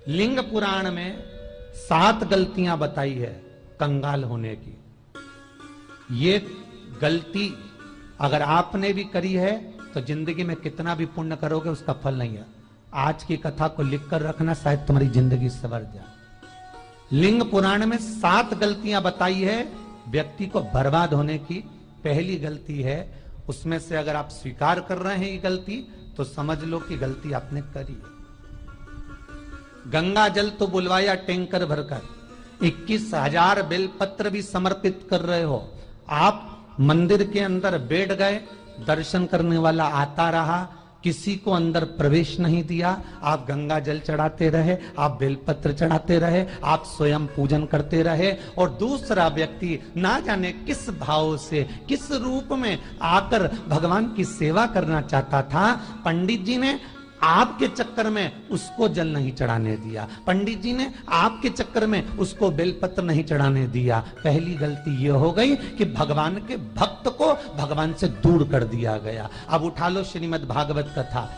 लिंग पुराण में 7 गलतियां बताई है कंगाल होने की। ये गलती अगर आपने भी करी है तो जिंदगी में कितना भी पुण्य करोगे उसका फल नहीं है। आज की कथा को लिखकर रखना, शायद तुम्हारी जिंदगी संवर जाए। लिंग पुराण में 7 गलतियां बताई है व्यक्ति को बर्बाद होने की। पहली गलती है, उसमें से अगर आप स्वीकार कर रहे हैं ये गलती तो समझ लो कि गलती आपने करी है। गंगा जल तो बुलवाया टैंकर भरकर, 21,000 बेलपत्र भी समर्पित कर रहे हो। आप मंदिर के अंदर बैठ गए, दर्शन करने वाला आता रहा, किसी को अंदर प्रवेश नहीं दिया। आप गंगा जल चढ़ाते रहे, आप बेलपत्र चढ़ाते रहे, आप स्वयं पूजन करते रहे, और दूसरा व्यक्ति ना जाने किस भाव से, किस रूप में आकर भगवान की सेवा करना चाहता था। पंडित जी ने आपके चक्कर में उसको जल नहीं चढ़ाने दिया, पंडित जी ने आपके चक्कर में उसको बेलपत्र नहीं चढ़ाने दिया। पहली गलती यह हो गई कि भगवान के भक्त को भगवान से दूर कर दिया गया। अब उठा लो श्रीमद् भागवत कथा।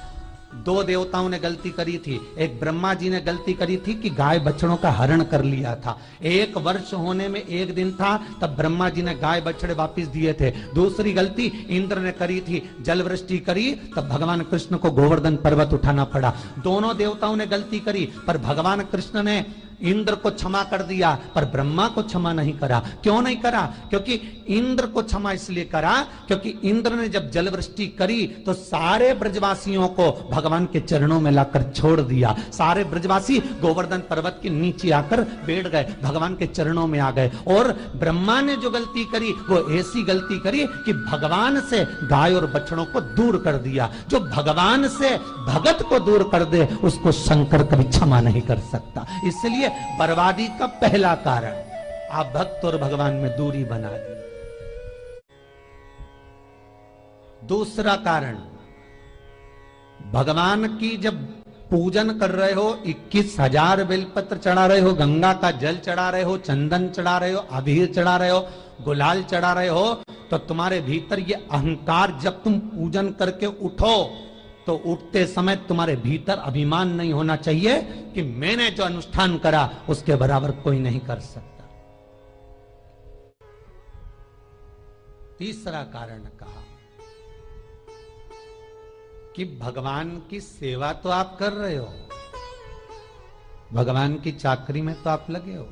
2 देवताओं ने गलती करी थी। एक ब्रह्मा जी ने गलती करी थी कि गाय बछड़ों का हरण कर लिया था। 1 वर्ष होने में 1 दिन था तब ब्रह्मा जी ने गाय बछड़े वापस दिए थे। दूसरी गलती इंद्र ने करी थी, जल वृष्टि करी तब भगवान कृष्ण को गोवर्धन पर्वत उठाना पड़ा। दोनों देवताओं ने गलती करी, पर भगवान कृष्ण ने इंद्र को क्षमा कर दिया पर ब्रह्मा को क्षमा नहीं करा। क्यों नहीं करा? क्योंकि इंद्र को क्षमा इसलिए करा क्योंकि इंद्र ने जब जल वृष्टि करी तो सारे ब्रजवासियों को भगवान के चरणों में लाकर छोड़ दिया। सारे ब्रजवासी गोवर्धन पर्वत के नीचे आकर बैठ गए, भगवान के चरणों में आ गए। और ब्रह्मा ने जो गलती करी वो ऐसी गलती करी कि भगवान से गाय और बछड़ों को दूर कर दिया। जो भगवान से भगत को दूर कर दे उसको शंकर कभी क्षमा नहीं कर सकता। इसलिए बर्बादी का पहला कारण आप भक्त और भगवान में दूरी बना दी। दूसरा कारण, भगवान की जब पूजन कर रहे हो, 21,000 बेलपत्र चढ़ा रहे हो, गंगा का जल चढ़ा रहे हो, चंदन चढ़ा रहे हो, अबीर चढ़ा रहे हो, गुलाल चढ़ा रहे हो, तो तुम्हारे भीतर ये अहंकार, जब तुम पूजन करके उठो तो उठते समय तुम्हारे भीतर अभिमान नहीं होना चाहिए कि मैंने जो अनुष्ठान करा उसके बराबर कोई नहीं कर सकता। तीसरा कारण कहा कि भगवान की सेवा तो आप कर रहे हो, भगवान की चाकरी में तो आप लगे हो,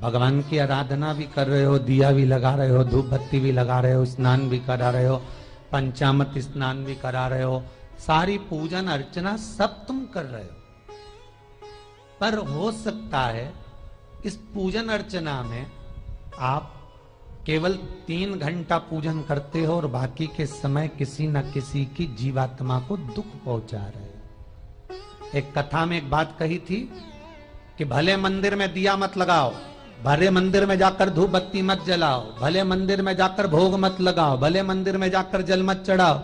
भगवान की आराधना भी कर रहे हो, दिया भी लगा रहे हो, धूप बत्ती भी लगा रहे हो, स्नान भी करा रहे हो, पंचामृत स्नान भी करा रहे हो, सारी पूजन अर्चना सब तुम कर रहे हो। पर हो सकता है इस पूजन अर्चना में आप केवल 3 घंटा पूजन करते हो और बाकी के समय किसी न किसी की जीवात्मा को दुख पहुंचा रहे हो। एक कथा में एक बात कही थी कि भले मंदिर में दिया मत लगाओ, भले मंदिर में जाकर धूप बत्ती मत जलाओ, भले मंदिर में जाकर भोग मत लगाओ, भले मंदिर में जाकर जल मत चढ़ाओ,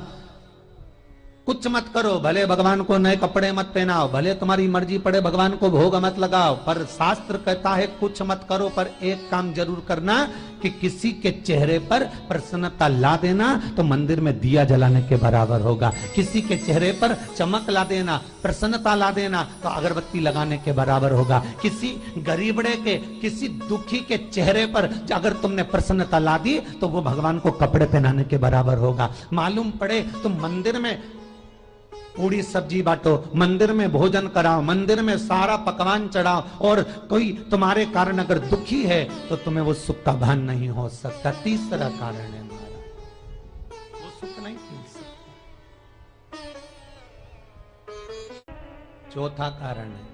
कुछ मत करो, भले भगवान को नए कपड़े मत पहनाओ, भले तुम्हारी मर्जी पड़े भगवान को भोग मत लगाओ, पर शास्त्र कहता है कुछ मत करो, पर एक काम जरूर करना कि किसी के चेहरे पर प्रसन्नता ला देना तो मंदिर में दिया जलाने के बराबर होगा। किसी के चेहरे पर चमक ला देना, प्रसन्नता ला देना तो अगरबत्ती लगाने के बराबर होगा। किसी गरीबड़े के, किसी दुखी के चेहरे पर अगर तुमने प्रसन्नता ला दी तो वो भगवान को कपड़े पहनाने के बराबर होगा। मालूम पड़े तुम मंदिर में पूरी सब्जी बांटो, मंदिर में भोजन कराओ, मंदिर में सारा पकवान चढ़ाओ, और कोई तुम्हारे कारण अगर दुखी है तो तुम्हें वो सुख का भान नहीं हो सकता। तीसरा कारण है हमारा, वो सुख नहीं मिल सकता। चौथा कारण है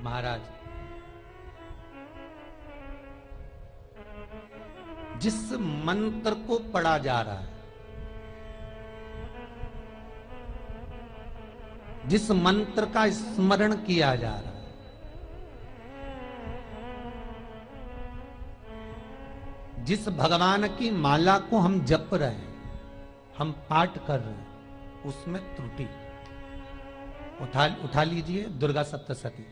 महाराज, जिस मंत्र को पढ़ा जा रहा है, जिस मंत्र का स्मरण किया जा रहा है, जिस भगवान की माला को हम जप रहे हैं, हम पाठ कर रहे हैं, उसमें त्रुटि। उठा लीजिए दुर्गा सप्तशती।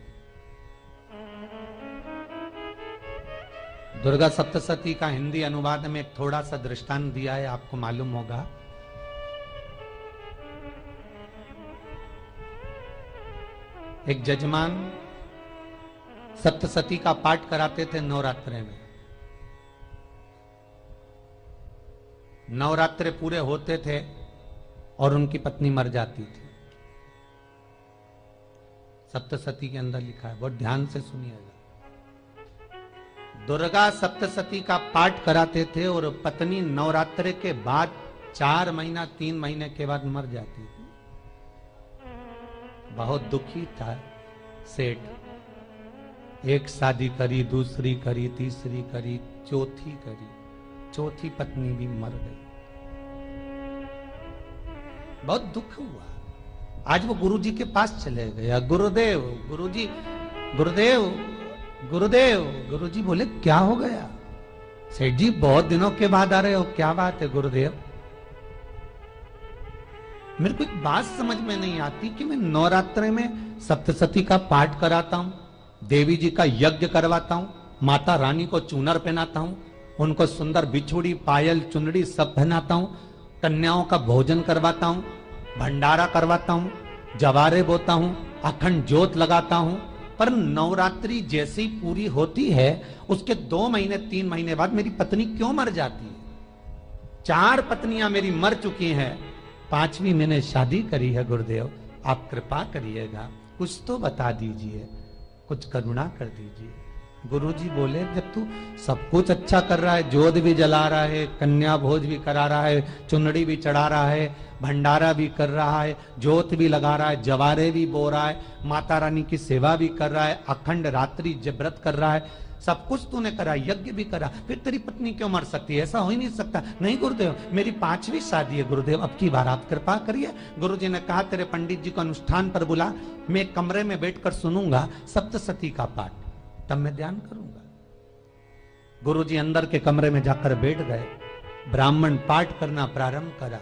दुर्गा सप्तशती का हिंदी अनुवाद में एक थोड़ा सा दृष्टांत दिया है, आपको मालूम होगा। एक जजमान सप्तशती का पाठ कराते थे नवरात्रे में। नवरात्रे पूरे होते थे और उनकी पत्नी मर जाती थी। सप्तशती के अंदर लिखा है, बहुत ध्यान से सुनिएगा। दुर्गा सप्तशती का पाठ कराते थे और पत्नी नवरात्रे के बाद 4 महीना 3 महीने के बाद मर जाती थी। बहुत दुखी था सेठ। एक शादी करी, दूसरी करी, तीसरी करी, चौथी करी, चौथी पत्नी भी मर गई। बहुत दुख हुआ। आज वो गुरुजी के पास चले गया, गुरुदेव, गुरुजी, गुरुदेव, गुरुदेव। गुरुजी बोले क्या हो गया? सेठ जी बहुत दिनों के बाद आ रहे हो, क्या बात है गुरुदेव? मेरे को एक बात समझ में नहीं आती कि मैं नवरात्रे में सप्तशती का पाठ कराता हूं, देवी जी का यज्ञ करवाता हूं, माता रानी को चूनर पहनाता हूं, उनको सुंदर बिछुड़ी, पायल, चुनरी सब पहनाता हूं, कन्याओं का भोजन करवाता हूं, भंडारा करवाता हूं, जवारे बोता हूं, अखंड ज्योत लगाता हूं, पर नवरात्रि जैसे ही पूरी होती है उसके 2 महीने 3 महीने बाद मेरी पत्नी क्यों मर जाती है? 4 पत्नियां मेरी मर चुकी हैं, 5वीं मैंने शादी करी है। गुरुदेव आप कृपा करिएगा, कुछ तो बता दीजिए, कुछ करुणा कर दीजिए। गुरुजी बोले जब तू सब कुछ अच्छा कर रहा है, ज्योत भी जला रहा है, कन्या भोज भी करा रहा है, चुनरी भी चढ़ा रहा है, भंडारा भी कर रहा है, ज्योत भी लगा रहा है, जवारे भी बो रहा है, माता रानी की सेवा भी कर रहा है, अखंड रात्रि व्रत कर रहा है, सब कुछ तूने करा, यज्ञ भी करा, फिर तेरी पत्नी क्यों मर सकती है? ऐसा हो ही नहीं सकता। नहीं गुरुदेव, मेरी 5वीं शादी है गुरुदेव, अब की बार आप कृपा करिए। गुरुजी ने कहा तेरे पंडित जी को अनुष्ठान पर बुला, मैं कमरे में बैठकर सुनूंगा सप्तशती का पाठ, तब मैं ध्यान करूंगा। गुरुजी अंदर के कमरे में जाकर बैठ गए, ब्राह्मण पाठ करना प्रारंभ करा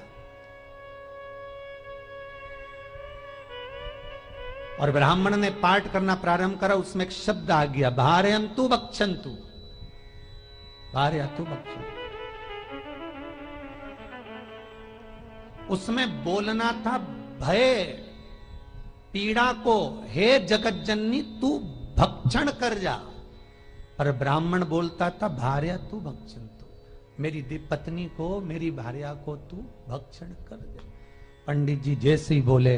और ब्राह्मण ने पाठ करना प्रारंभ करा। उसमें एक शब्द आ गया, भारयंतु बक्षन्तु, भारयंतु बक्षन्तु। उसमें बोलना था भय, पीड़ा को, हे जगत जननी तू भक्षण कर जा, पर ब्राह्मण बोलता था भारयंतु बक्षन्तु, मेरी पत्नी को, मेरी भार्या को तू भक्षण कर दे। पंडित जी जैसे ही बोले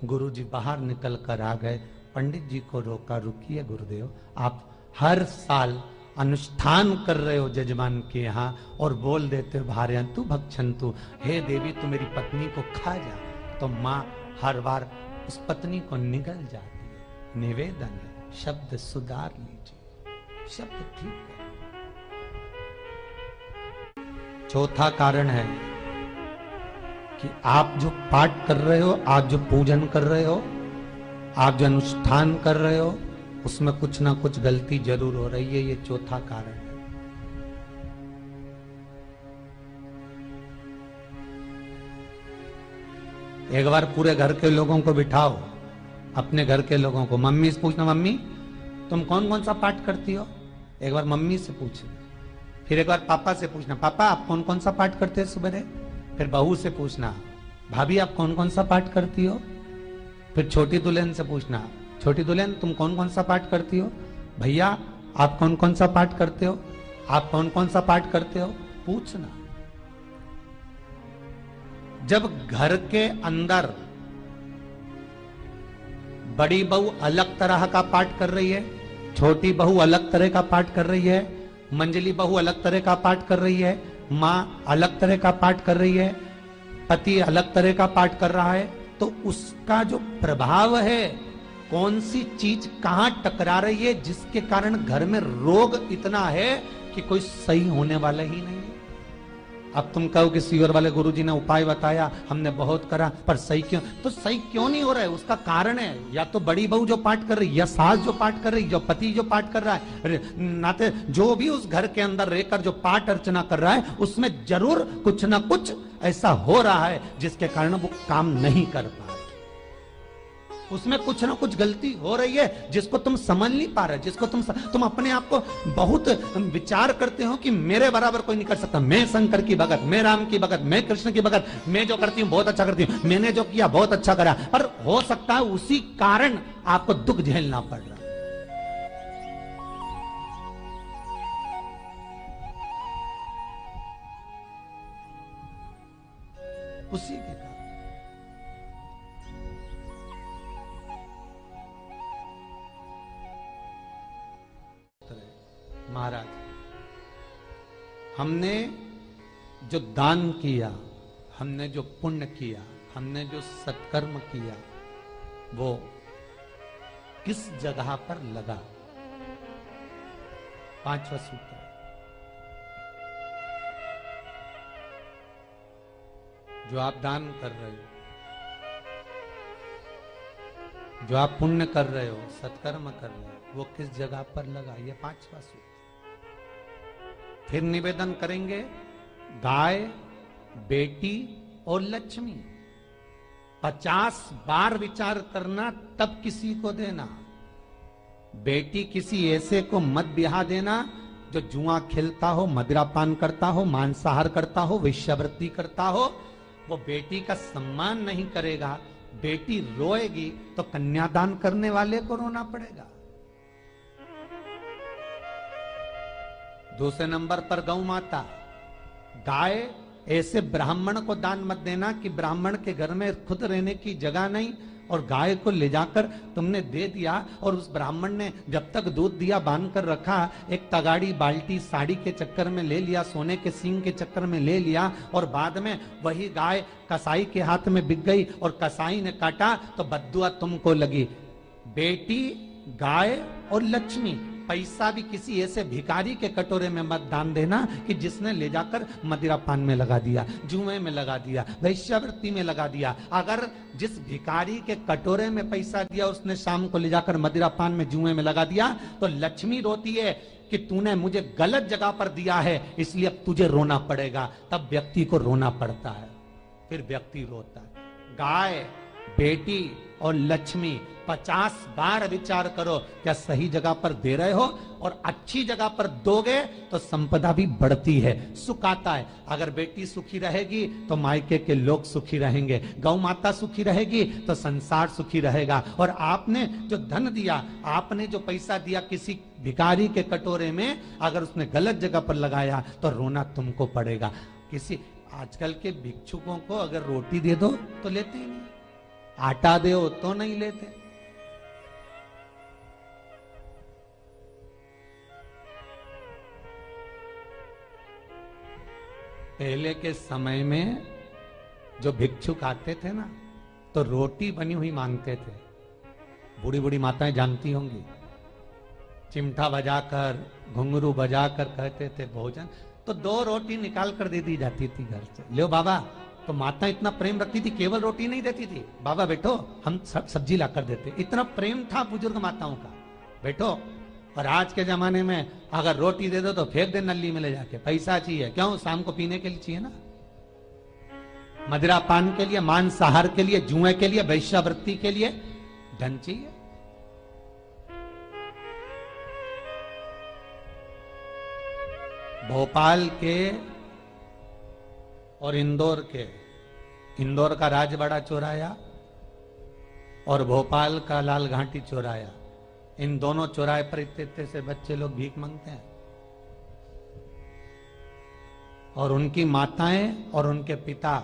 गुरुजी बाहर निकल कर आ गए। पंडित जी को रोका, रुकिए गुरुदेव, आप हर साल अनुष्ठान कर रहे हो जजमान के यहाँ और बोल देते हो भारयंतु भक्षन्तु, हे देवी तू मेरी पत्नी को खा जा, तो माँ हर बार उस पत्नी को निगल जाती है। निवेदन है, शब्द सुधार लीजिए, शब्द ठीक है। चौथा कारण है कि आप जो पाठ कर रहे हो, आप जो पूजन कर रहे हो, आप जो अनुष्ठान कर रहे हो, उसमें कुछ ना कुछ गलती जरूर हो रही है। ये चौथा कारण है। एक बार पूरे घर के लोगों को बिठाओ, अपने घर के लोगों को, मम्मी से पूछना, मम्मी तुम कौन कौन सा पाठ करती हो? एक बार मम्मी से पूछना। फिर एक बार पापा से पूछना, पापा आप कौन कौन सा पाठ करते हैं सुबह? फिर बहू से पूछना, भाभी आप कौन कौन सा पाठ करती हो? फिर छोटी दुल्हन से पूछना, छोटी दुल्हन तुम कौन कौन सा पाठ करती हो? भैया आप कौन कौन सा पाठ करते हो? आप कौन कौन सा पाठ करते हो? पूछना। जब घर के अंदर बड़ी बहू अलग तरह का पाठ कर रही है, छोटी बहू अलग तरह का पाठ कर रही है, मंजली बहू अलग तरह का पाठ कर रही है, माँ अलग तरह का पाठ कर रही है, पति अलग तरह का पाठ कर रहा है, तो उसका जो प्रभाव है, कौन सी चीज कहां टकरा रही है, जिसके कारण घर में रोग इतना है कि कोई सही होने वाला ही नहीं है। अब तुम कहो कि सीवर वाले गुरुजी ने उपाय बताया, हमने बहुत करा, पर सही क्यों? तो सही क्यों नहीं हो रहा है? उसका कारण है या तो बड़ी बहू जो पाठ कर रही, या सास जो पाठ कर रही, जो पति जो पाठ कर रहा है, नाते जो भी उस घर के अंदर रहकर जो पाठ अर्चना कर रहा है, उसमें जरूर कुछ ना कुछ ऐसा हो रहा है जिसके कारण वो काम नहीं कर पा रहे। उसमें कुछ ना कुछ गलती हो रही है जिसको तुम समझ नहीं पा रहे, जिसको तुम अपने आप को बहुत विचार करते हो कि मेरे बराबर कोई नहीं कर सकता, मैं शंकर की भगत, मैं राम की भगत, मैं कृष्ण की भगत, मैं जो करती हूँ बहुत अच्छा करती हूँ, मैंने जो किया बहुत अच्छा करा, पर हो सकता है उसी कारण आपको दुख झेलना पड़ रहा। उसी के कारण महाराज, हमने जो दान किया, हमने जो पुण्य किया, हमने जो सत्कर्म किया, वो किस जगह पर लगा? पांचवा सूत्र, जो आप दान कर रहे हो, जो आप पुण्य कर रहे हो, सत्कर्म कर रहे हो, वो किस जगह पर लगा? ये पांचवा सूत्र। फिर निवेदन करेंगे, गाय, बेटी और लक्ष्मी 50 बार विचार करना, तब किसी को देना। बेटी किसी ऐसे को मत ब्याह देना जो जुआ खेलता हो, मदिरापान करता हो, मांसाहार करता हो, वेश्यावृत्ति करता हो। वो बेटी का सम्मान नहीं करेगा, बेटी रोएगी तो कन्यादान करने वाले को रोना पड़ेगा। दूसरे नंबर पर गौ माता, गाय ऐसे ब्राह्मण को दान मत देना कि ब्राह्मण के घर में खुद रहने की जगह नहीं और गाय को ले जाकर तुमने दे दिया और उस ब्राह्मण ने जब तक दूध दिया बांध कर रखा, एक तगाड़ी बाल्टी साड़ी के चक्कर में ले लिया, सोने के सींग के चक्कर में ले लिया और बाद में वही गाय कसाई के हाथ में बिक गई और कसाई ने काटा तो बद्दुआ तुमको लगी। बेटी, गाय और लक्ष्मी, पैसा भी किसी ऐसे भिखारी के कटोरे में मत दान देना कि जिसने ले जाकर मदिरा पान में लगा दिया, जुए में लगा दिया, वैश्यावृत्ति में लगा दिया। अगर जिस भिखारी के कटोरे में पैसा दिया उसने शाम को ले जाकर मदिरा पान में, जुए में लगा दिया, तो लक्ष्मी रोती है कि तूने मुझे गलत जगह पर दिया है, इसलिए अब तुझे रोना पड़ेगा। तब व्यक्ति को रोना पड़ता है, फिर व्यक्ति रोता है। गाय, बेटी और लक्ष्मी 50 बार विचार करो, क्या सही जगह पर दे रहे हो? और अच्छी जगह पर दोगे तो संपदा भी बढ़ती है, सुख आता है। अगर बेटी सुखी रहेगी तो मायके के लोग सुखी रहेंगे, गौ माता सुखी रहेगी तो संसार सुखी रहेगा। और आपने जो धन दिया, आपने जो पैसा दिया किसी भिखारी के कटोरे में, अगर उसने गलत जगह पर लगाया तो रोना तुमको पड़ेगा। किसी आजकल के भिक्षुकों को अगर रोटी दे दो तो लेते ही नहीं, आटा दो तो नहीं लेते। पहले के समय में जो भिक्षुक आते थे ना, तो रोटी बनी हुई मांगते थे। बूढ़ी बूढ़ी माताएं जानती होंगी, चिमटा बजाकर, घुंघरू बजाकर कहते थे भोजन, तो 2 रोटी निकाल कर दे दी जाती थी घर से। लो बाबा, तो माता इतना प्रेम रखती थी, केवल रोटी नहीं देती थी, बाबा बैठो हम सब्जी ला कर देते। इतना प्रेम था बुजुर्ग माताओं का, बैठो। और आज के जमाने में अगर रोटी दे दो तो फेंक दे नली में ले जाके, पैसा चाहिए। क्यों? शाम को पीने के लिए चाहिए ना, मदिरा पान के लिए, मांसाहार के लिए, जुए के लिए, वैश्यावृत्ति के लिए धन चाहिए। भोपाल के और इंदौर के, इंदौर का राजवाड़ा चौराया और भोपाल का लाल घाटी चौराया, इन दोनों चौराहे पर इतने से बच्चे लोग भीख मांगते हैं और उनकी माताएं और उनके पिता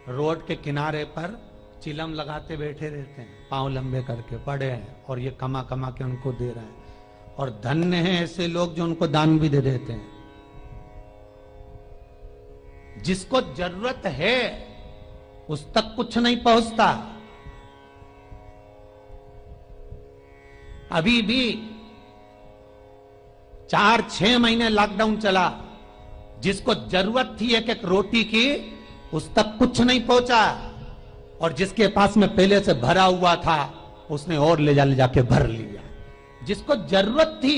रोड के किनारे पर चिलम लगाते बैठे रहते हैं, पांव लंबे करके पड़े हैं और ये कमा कमा के उनको दे रहे हैं। और धन्य हैं ऐसे लोग जो उनको दान भी दे देते हैं। जिसको जरूरत है उस तक कुछ नहीं पहुंचता। अभी भी 4-6 महीने लॉकडाउन चला, जिसको जरूरत थी एक एक रोटी की उस तक कुछ नहीं पहुंचा, और जिसके पास में पहले से भरा हुआ था उसने और ले जाके भर लिया। जिसको जरूरत थी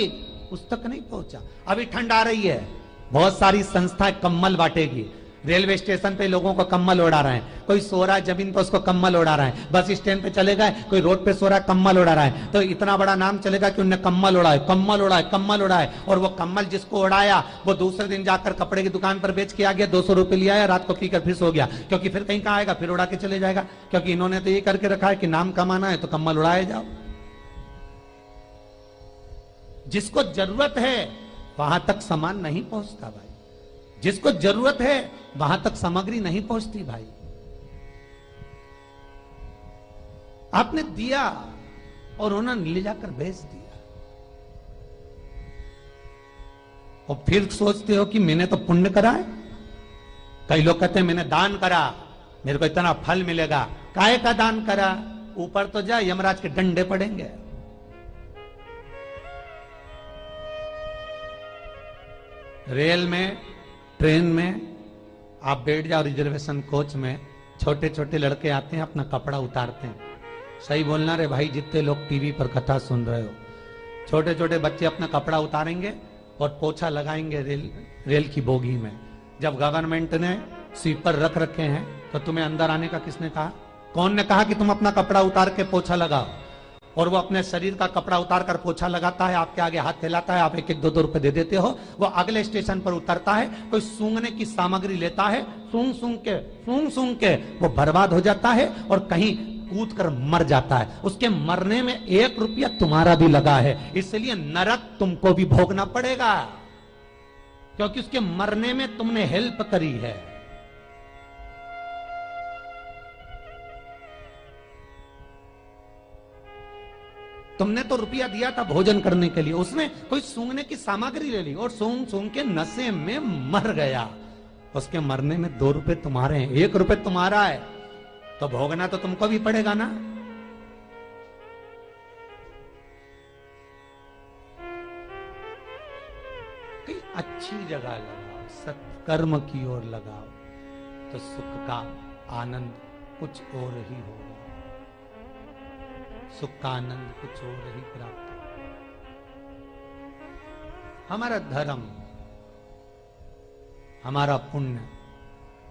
उस तक नहीं पहुंचा। अभी ठंड आ रही है, बहुत सारी संस्थाएं कंबल बांटेगी, रेलवे स्टेशन पे लोगों को कम्बल उड़ा रहे हैं, कोई सो रहा है जमीन पर उसको कम्बल उड़ा रहे हैं, बस स्टैंड पे चले गए कोई रोड पे सो रहा है कम्बल उड़ा रहा है, तो इतना बड़ा नाम चलेगा कि उनने कम्बल उड़ाए, कम्बल उड़ाए, कम्बल उड़ाए। और वो कम्बल जिसको उड़ाया वो दूसरे दिन जाकर कपड़े की दुकान पर बेच के आ गया, 200 रुपए लिया, रात को पीकर फिर सो गया, क्योंकि फिर कहीं कहाँ आएगा, फिर उड़ा के चले जाएगा, क्योंकि इन्होंने तो ये करके रखा है कि नाम कमाना है तो कम्बल उड़ाए जाओ। जिसको जरूरत है वहां तक सामान नहीं पहुंचता भाई, जिसको जरूरत है वहां तक सामग्री नहीं पहुंचती भाई। आपने दिया और उन्होंने ले जाकर बेच दिया, और फिर सोचते हो कि मैंने तो पुण्य करा है। कई लोग कहते हैं मैंने दान करा, मेरे को इतना फल मिलेगा। काहे का दान करा? ऊपर तो जा, यमराज के डंडे पड़ेंगे। रेल में, ट्रेन में आप बैठ जाओ, रिजर्वेशन कोच में छोटे छोटे लड़के आते हैं, अपना कपड़ा उतारते हैं। सही बोलना रे भाई, जितने लोग टीवी पर कथा सुन रहे हो, छोटे छोटे बच्चे अपना कपड़ा उतारेंगे और पोछा लगाएंगे रेल की बोगी में। जब गवर्नमेंट ने स्वीपर रख रखे हैं तो तुम्हें अंदर आने का किसने कहा? कौन ने कहा कि तुम अपना कपड़ा उतार के पोछा लगाओ? और वो अपने शरीर का कपड़ा उतार कर पोछा लगाता है, आपके आगे हाथ फैलाता है, आप 1-1, 2-2 रुपए दे देते हो। वो अगले स्टेशन पर उतरता है, कोई सूंघने की सामग्री लेता है, सूंघ सूंघ के वो बर्बाद हो जाता है और कहीं कूद कर मर जाता है। उसके मरने में 1 रुपया तुम्हारा भी लगा है, इसलिए नरक तुमको भी भोगना पड़ेगा, क्योंकि उसके मरने में तुमने हेल्प करी है। तुमने तो रुपया दिया था भोजन करने के लिए, उसने कोई सूंघने की सामग्री ले ली और सूंघ सूंघ के नशे में मर गया। उसके मरने में 2 रुपए तुम्हारे हैं, 1 रुपए तुम्हारा है, तो भोगना तो तुमको भी पड़ेगा ना। कहीं अच्छी जगह लगाओ, सत्कर्म की ओर लगाओ, तो सुख का आनंद कुछ और ही होगा, सुख का आनंद कुछ और ही प्राप्त होगा। हमारा धर्म, हमारा पुण्य,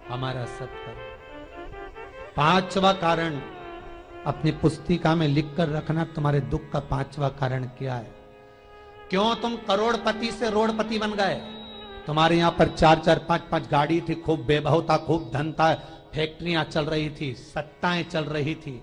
हमारा सत्कर्म। 5वां कारण अपनी पुस्तिका में लिखकर रखना, तुम्हारे दुख का 5वां कारण क्या है? क्यों तुम करोड़पति से रोड़पति बन गए? तुम्हारे यहां पर 4-4, 5-5 गाड़ी थी, खूब वैभव था, खूब धन था, फैक्ट्रियां चल रही थी, सत्ताएं चल रही थी।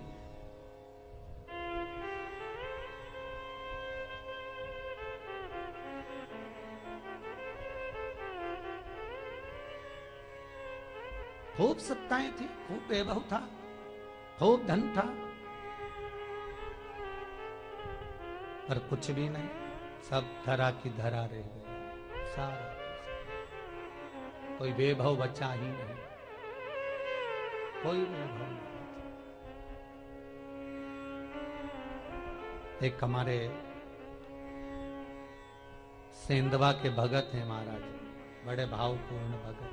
खूब सत्ताएं थी, खूब वैभव था, खूब धन था, पर कुछ भी नहीं, सब धरा की धरा रह गए। सारा कोई वैभव बचा ही नहीं, कोई वैभव नहीं। एक हमारे सेंधवा के भगत हैं महाराज, बड़े भावपूर्ण भगत।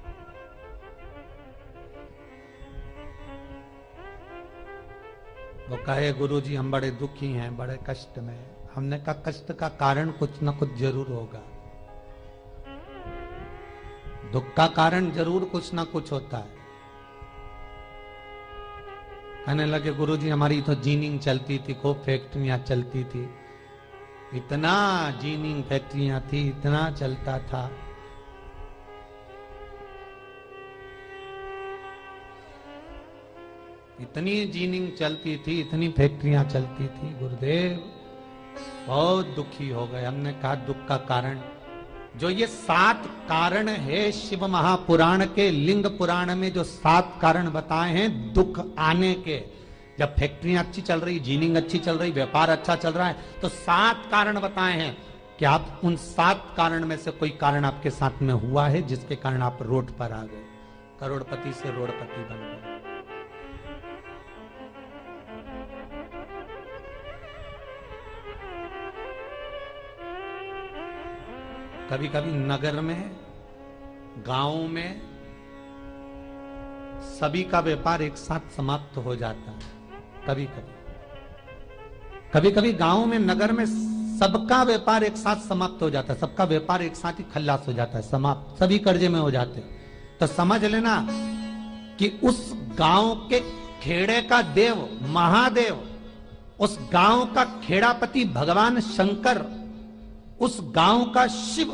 वो कहे गुरुजी हम बड़े दुखी हैं, बड़े कष्ट में। हमने कहा कष्ट का कारण कुछ ना कुछ जरूर होगा, दुख का कारण जरूर कुछ ना कुछ होता है। कहने लगे गुरुजी हमारी तो जीनिंग चलती थी, खूब फैक्ट्रियां चलती थी, इतना जीनिंग फैक्ट्रियां थी, इतना चलता था। इतनी जीनिंग चलती थी, इतनी फैक्ट्रियां चलती थी, गुरुदेव बहुत दुखी हो गए। हमने कहा दुख का कारण, जो ये 7 कारण है शिव महापुराण के, लिंग पुराण में जो 7 कारण बताए हैं दुख आने के, जब फैक्ट्रियां अच्छी चल रही, जीनिंग अच्छी चल रही, व्यापार अच्छा चल रहा है, तो 7 कारण बताए हैं कि आप उन 7 कारण में से कोई कारण आपके साथ में हुआ है जिसके कारण आप रोड पर आ गए, करोड़पति से रोडपति बन गए। कभी कभी नगर में, गांव में सभी का व्यापार एक साथ समाप्त हो जाता है। कभी कभी गांव में, नगर में सबका व्यापार एक साथ समाप्त हो जाता है, सबका व्यापार एक साथ ही खल्लास हो जाता है, समाप्त, सभी कर्जे में हो जाते हैं। तो समझ लेना कि उस गांव के खेड़े का देव महादेव, उस गांव का खेड़ापति भगवान शंकर, उस गांव का शिव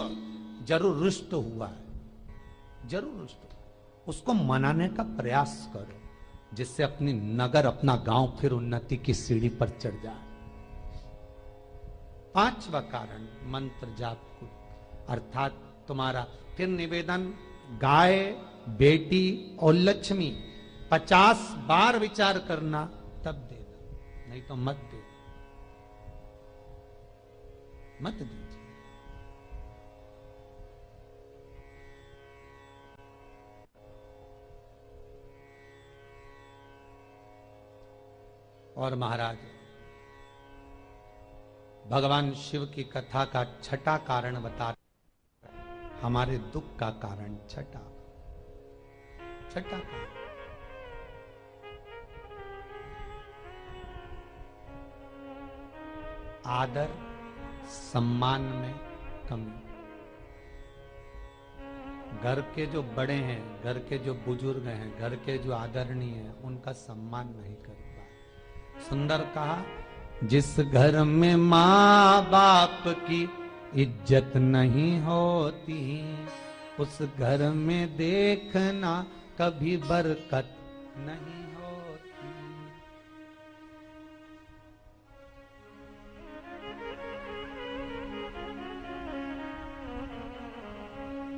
जरूर रुष्ट हुआ है, जरूर रुष्ट हुआ। उसको मनाने का प्रयास करो, जिससे अपनी नगर, अपना गांव फिर उन्नति की सीढ़ी पर चढ़ जाए। पांचवा कारण मंत्र जाप को, अर्थात तुम्हारा फिर निवेदन, गाय, बेटी और लक्ष्मी 50 बार विचार करना, तब देना, नहीं तो मत दे, मत दीजिए। और महाराज भगवान शिव की कथा का छठा कारण बता, हमारे दुख का कारण छठा कारण, आदर सम्मान में कमी। घर के जो बड़े हैं, घर के जो बुजुर्ग हैं, घर के जो आदरणीय हैं, उनका सम्मान नहीं कर पाए। सुंदर कहा, जिस घर में माँ बाप की इज्जत नहीं होती, उस घर में देखना कभी बरकत नहीं होती।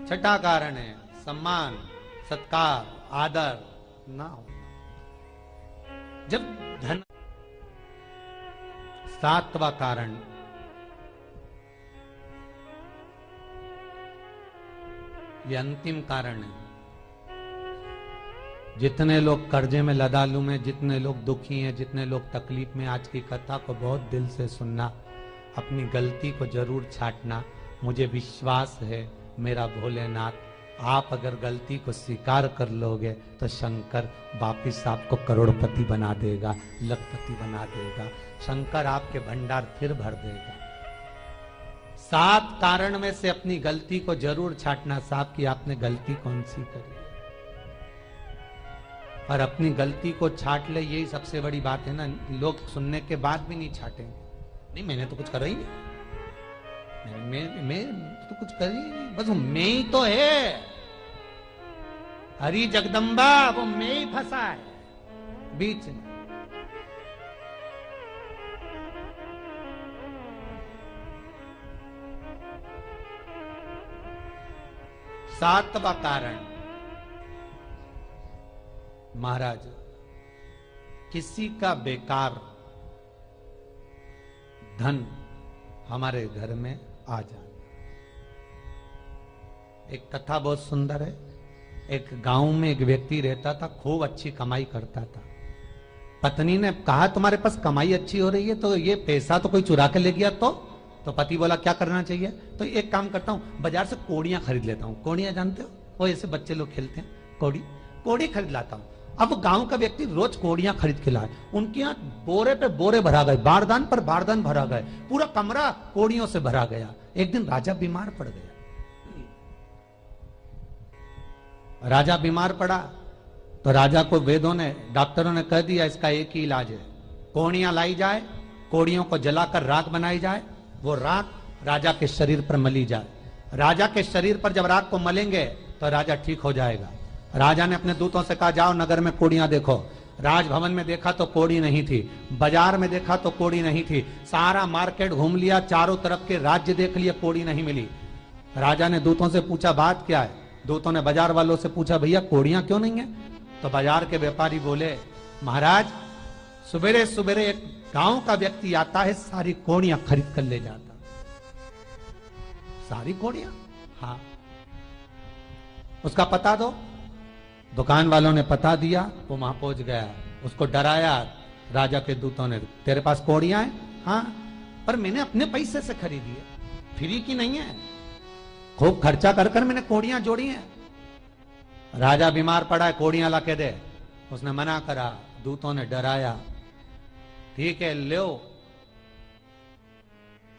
छठा कारण है सम्मान, सत्कार, आदर ना होना। जब धन, सातवां कारण ये अंतिम कारण है। जितने लोग कर्जे में, लदालू में, जितने लोग दुखी हैं, जितने लोग तकलीफ में, आज की कथा को बहुत दिल से सुनना, अपनी गलती को जरूर छांटना। मुझे विश्वास है मेरा भोलेनाथ, आप अगर गलती को स्वीकार कर लोगे तो शंकर वापिस आपको करोड़पति बना देगा, लखपति बना देगा। शंकर आपके भंडार फिर भर देगा। 7 कारण में से अपनी गलती को जरूर छांटना। साहब की आपने गलती कौन सी करी, और अपनी गलती को छाट ले, यही सबसे बड़ी बात है ना। लोग सुनने के बाद भी नहीं छाटेंगे, नहीं मैंने तो कुछ करा ही नहीं, मैं तो कुछ कर ही नहीं, बस मैं ही तो है, हरी जगदम्बा वो मैं ही फंसा है बीच में। सातवां कारण महाराज, किसी का बेकार धन हमारे घर में आ जाना। एक कथा बहुत सुंदर है। एक गांव में एक व्यक्ति रहता था, खूब अच्छी कमाई करता था। पत्नी ने कहा, तुम्हारे पास कमाई अच्छी हो रही है तो ये पैसा तो कोई चुरा के ले गया तो पति बोला क्या करना चाहिए, तो एक काम करता हूं, बाजार से कोड़ियां खरीद लेता हूं। कोड़ियां जानते हो, वो ऐसे बच्चे लोग खेलते हैं, कोड़ी खरीद लाता हूं। अब गांव का व्यक्ति रोज कोड़ियां खरीद के लाए, उनके यहाँ बोरे पे बोरे भरा गए, बारदान पर बारदान भरा गए, पूरा कमरा कोड़ियों से भरा गया। एक दिन राजा बीमार पड़ गया। राजा बीमार पड़ा तो राजा को वेदों ने, डॉक्टरों ने कह दिया इसका एक ही इलाज है, कोड़ियां लाई जाए, कोड़ियों को जलाकर राख बनाई जाए, वो राख राजा के शरीर पर मली जाए। राजा के शरीर पर जब राख को मलेंगे तो राजा ठीक हो जाएगा। राजा ने अपने दूतों से कहा, जाओ नगर में कोड़ियां देखो। राजभवन में देखा तो कोड़ी नहीं थी, बाजार में देखा तो कोड़ी नहीं थी, सारा मार्केट घूम लिया, चारों तरफ के राज्य देख लिया, कोड़ी नहीं मिली। राजा ने दूतों से पूछा बात क्या है। दूतों ने बाजार वालों से पूछा, भैया कोड़ियां क्यों नहीं है। तो बाजार के व्यापारी बोले, महाराज सवेरे सवेरे एक गांव का व्यक्ति आता है, सारी कोड़ियां खरीद कर ले जाता। सारी कोड़ियां? हाँ। उसका पता दो। दुकान वालों ने पता दिया, वो वहां पहुंच गया, उसको डराया। राजा के दूतों ने, तेरे पास कोड़ियां हैं? हाँ, पर मैंने अपने पैसे से खरीदी है, फ्री की नहीं है, खूब खर्चा कर कर मैंने कोड़ियां जोड़ी हैं। राजा बीमार पड़ा है, कोड़ियां ला के दे। उसने मना करा, दूतों ने डराया, ठीक है लो।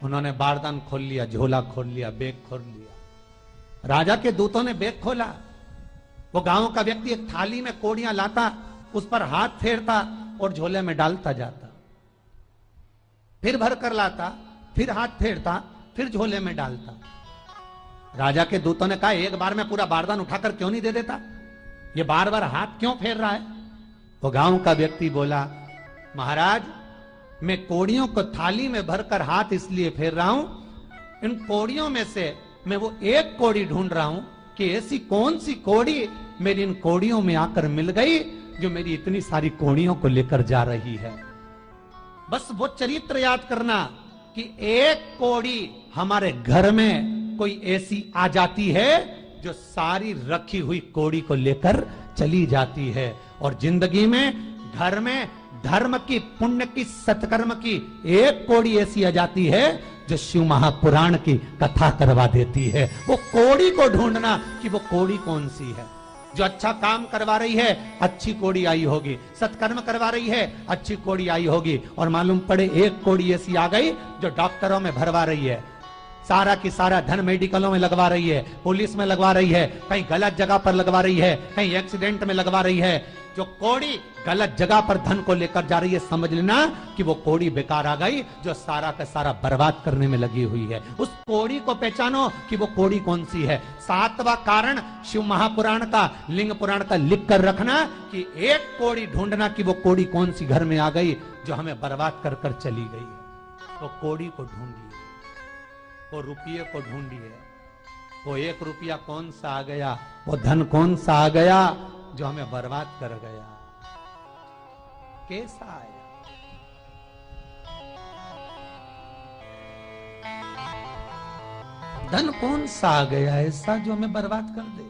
उन्होंने बारदान खोल लिया, झोला खोल लिया, बैग खोल लिया। राजा के दूतों ने बैग खोला, वो गांव का व्यक्ति एक थाली में कोड़ियां लाता, उस पर हाथ फेरता और झोले में डालता जाता, फिर भर कर लाता, फिर हाथ फेरता, फिर झोले में डालता। राजा के दूतों ने कहा, एक बार में पूरा बारदान उठाकर क्यों नहीं दे देता, ये बार बार हाथ क्यों फेर रहा है? वो गांव का व्यक्ति बोला, महाराज मैं कोड़ियों को थाली में भरकर हाथ इसलिए फेर रहा हूं, इन कोड़ियों में से मैं वो एक कोड़ी ढूंढ रहा हूं कि ऐसी कौन सी कोड़ी मेरी इन कोड़ियों में आकर मिल गई जो मेरी इतनी सारी कोड़ियों को लेकर जा रही है। बस वो चरित्र याद करना कि एक कोड़ी हमारे घर में कोई ऐसी आ जाती है जो सारी रखी हुई कोड़ी को लेकर चली जाती है। और जिंदगी में घर में धर्म की, पुण्य की, सत्कर्म की एक कोड़ी ऐसी आ जाती है जो शिव महापुराण की कथा करवा देती है। वो कोड़ी को ढूंढना कि वो कोड़ी कौन सी है। जो अच्छा काम करवा रही है अच्छी कोड़ी आई होगी, सत्कर्म करवा रही है अच्छी कोड़ी आई होगी, और मालूम पड़े एक कोड़ी ऐसी आ गई जो डॉक्टरों में भरवा रही है, सारा की सारा धन मेडिकलों में लगवा रही है, पुलिस में लगवा रही है, कहीं गलत जगह पर लगवा रही है, कहीं एक्सीडेंट में लगवा रही है। जो कोड़ी गलत जगह पर धन को लेकर जा रही है, समझ लेना कि वो कोड़ी बेकार आ गई जो सारा का सारा बर्बाद करने में लगी हुई है। उस कोड़ी को पहचानो कि वो कोड़ी कौन सी है। 7वां कारण शिव महापुराण का, लिंग पुराण का लिख कर रखना कि एक कोड़ी ढूंढना कि वो कोड़ी कौन सी घर में आ गई जो हमें बर्बाद कर कर चली गई। तो कोड़ी को ढूंढिए, वो रुपये को ढूंढिए, वो 1 रुपया कौन सा आ गया, वो धन कौन सा आ गया जो हमें बर्बाद कर गया, कैसा आया। धन कौन सा आ गया ऐसा जो हमें बर्बाद कर दे।